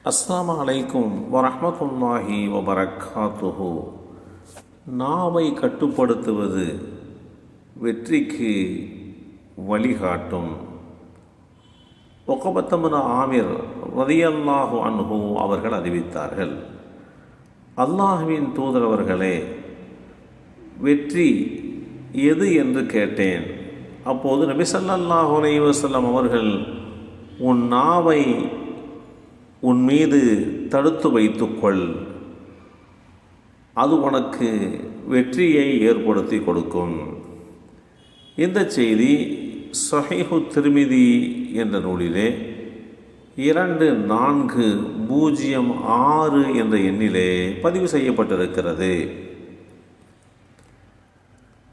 அஸ்ஸலாமு அலைக்கும் வரஹ்மத்துல்லாஹி வபரகாத்துஹு. நாவை கட்டுப்படுத்துவது வெற்றிக்கு வழிகாட்டும். உக்பத்துப்னு ஆமிர் ரலியல்லாஹு அன்ஹு அவர்கள் அறிவித்தார்கள், அல்லாஹ்வின் தூதர் அவர்களே, வெற்றி எது என்று கேட்டேன். அப்போது நபி ஸல்லல்லாஹு அலைஹி வஸல்லம் அவர்கள், உன் நாவை உன் மீது தடுத்து வைத்துக்கொள், அது உனக்கு வெற்றியை ஏற்படுத்தி கொடுக்கும். இந்த செய்தி ஸஹீஹு திர்மிதி என்ற நூலிலே 2406 என்ற எண்ணிலே பதிவு செய்யப்பட்டிருக்கிறது.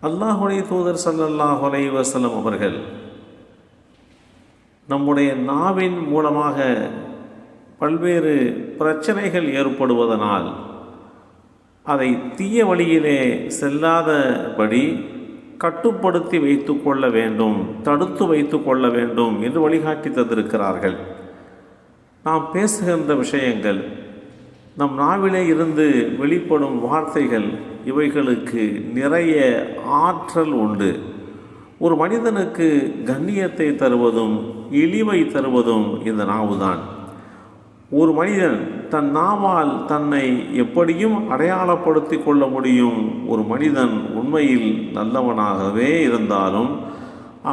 அல்லாஹ்வுடைய தூதர் ஸல்லல்லாஹு அலைஹி வஸல்லம் அவர்கள் நம்முடைய நாவின் மூலமாக பல்வேறு பிரச்சனைகள் ஏற்படுவதனால் அதை தீய வழியிலே செல்லாதபடி கட்டுப்படுத்தி வைத்து கொள்ள வேண்டும், தடுத்து வைத்து கொள்ள வேண்டும் என்று வழிகாட்டி தந்திருக்கிறார்கள். நாம் பேசுகின்ற விஷயங்கள், நம் நாவிலே இருந்து வெளிப்படும் வார்த்தைகள், இவைகளுக்கு நிறைய ஆற்றல் உண்டு. ஒரு மனிதனுக்கு கண்ணியத்தை தருவதும் இழிவை தருவதும் இந்த நாவுதான். ஒரு மனிதன் தன் நாவால் தன்னை எப்படியும் அடையாளப்படுத்தி கொள்ள முடியும். ஒரு மனிதன் உண்மையில் நல்லவனாகவே இருந்தாலும்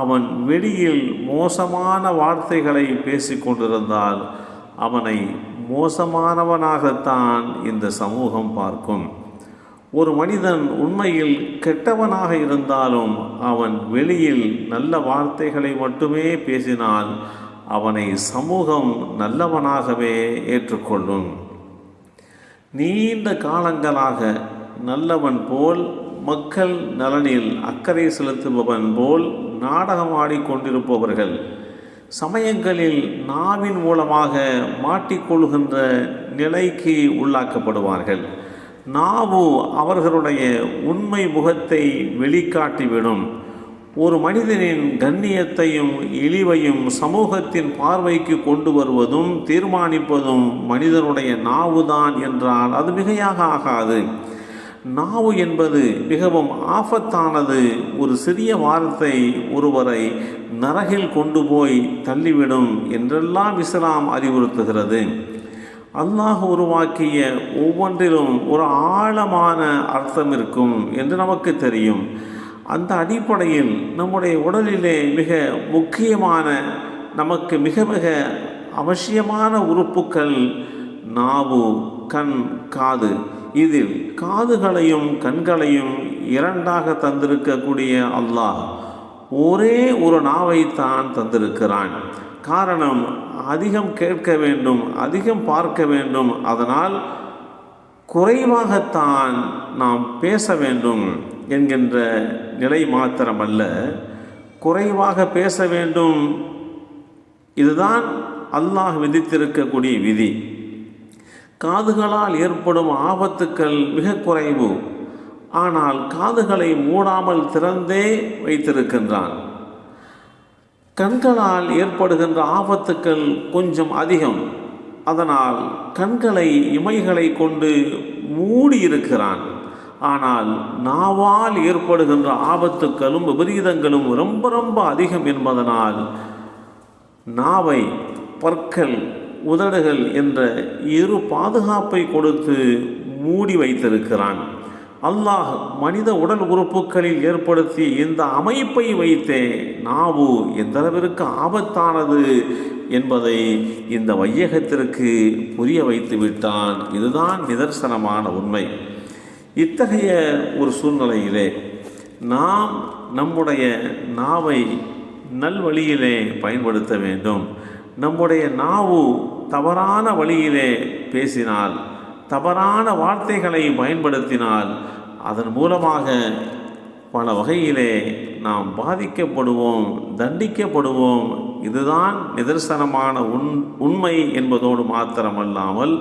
அவன் வெளியில் மோசமான வார்த்தைகளை பேசிக்கொண்டிருந்தால் அவனை மோசமானவனாகத்தான் இந்த சமூகம் பார்க்கும். ஒரு மனிதன் உண்மையில் கெட்டவனாக இருந்தாலும் அவன் வெளியில் நல்ல வார்த்தைகளை மட்டுமே பேசினால் அவனை சமூகம் நல்லவனாகவே ஏற்றுக்கொள்ளும். நீண்ட காலங்களாக நல்லவன் போல், மக்கள் நலனில் அக்கறை செலுத்துபவன் போல் நாடகம் ஆடிக்கொண்டிருப்பவர்கள் சமயங்களில் நாவின் மூலமாக மாட்டிக்கொள்கின்ற நிலைக்கு உள்ளாக்கப்படுவார்கள். நாவு அவர்களுடைய உண்மை முகத்தை வெளிக்காட்டிவிடும். ஒரு மனிதனின் கண்ணியத்தையும் இழிவையும் சமூகத்தின் பார்வைக்கு கொண்டு வருவதும் தீர்மானிப்பதும் மனிதனுடைய நாவுதான் என்றால் அது மிகையாக ஆகாது. நாவு என்பது மிகவும் ஆபத்தானது. ஒரு சிறிய வார்த்தை ஒருவரை நரகில் கொண்டு போய் தள்ளிவிடும் என்றெல்லாம் இஸ்லாம் அறிவுறுத்துகிறது. அல்லாஹ் உருவாக்கிய ஒவ்வொன்றிலும் ஒரு ஆழமான அர்த்தம் இருக்கும் என்று நமக்கு தெரியும். அந்த அடிப்படையில் நம்முடைய உடலிலே மிக முக்கியமான, நமக்கு மிக மிக அவசியமான உறுப்புக்கள் நாவு, கண், காது. இதில் காதுகளையும் கண்களையும் இரண்டாக தந்திருக்கக்கூடிய அல்லாஹ் ஒரே ஒரு நாவைத்தான் தந்திருக்கிறான். காரணம், அதிகம் கேட்க வேண்டும், அதிகம் பார்க்க வேண்டும். அதனால் குறைவாகத்தான் நாம் பேச வேண்டும் என்கின்ற நிலை மாத்திரமல்ல, குறைவாக பேச வேண்டும். இதுதான் அல்லாஹ் விதித்திருக்கக்கூடிய விதி. காதுகளால் ஏற்படும் ஆபத்துக்கள் மிக குறைவு. ஆனால் காதுகளை மூடாமல் திறந்தே வைத்திருக்கின்றான். கண்களால் ஏற்படுகின்ற ஆபத்துக்கள் கொஞ்சம் அதிகம். அதனால் கண்களை, இமைகளை கொண்டு மூடி இருக்கிறான். ஆனால் நாவால் ஏற்படுகின்ற ஆபத்துக்களும் விபரீதங்களும் ரொம்ப ரொம்ப அதிகம் என்பதனால் நாவை, பற்கள், உதடுகள் என்ற இரு பாதுகாப்பை கொடுத்து மூடி வைத்திருக்கிறான். அல்லாஹ் மனித உடல் உறுப்புகளில் ஏற்படுத்தி இந்த அமைப்பை வைத்தே நாவு எந்தளவிற்கு ஆபத்தானது என்பதை இந்த வையகத்திற்கு புரிய வைத்து விட்டான். இதுதான் நிதர்சனமான உண்மை. இத்தகைய ஒரு சூழ்நிலையிலே நாம் நம்முடைய நாவை நல்வழியிலே பயன்படுத்த வேண்டும். நம்முடைய நாவு தவறான வழியிலே பேசினால், தவறான வார்த்தைகளை பயன்படுத்தினால் அதன் மூலமாக பல வகையிலே நாம் பாதிக்கப்படுவோம், தண்டிக்கப்படுவோம். இதுதான் நிதர்சனமான உண்மை என்பதோடு மாத்திரமல்லாமல்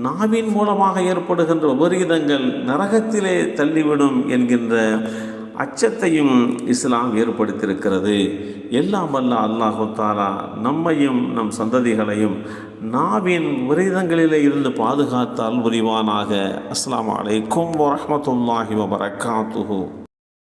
நாவின் மூலமாக ஏற்படுகின்ற விபரீதங்கள் நரகத்திலே தள்ளிவிடும் என்கின்ற அச்சத்தையும் இஸ்லாம் ஏற்படுத்தியிருக்கிறது. எல்லாம் வல்ல அல்லாஹு தஆலா நம்மையும் நம் சந்ததிகளையும் நாவின் விரதங்களிலே இருந்து பாதுகாத்தால் புரிவானாக. அஸ்ஸலாமு அலைக்கும் வரஹ்மத்துல்லாஹி வபரகாத்துஹு.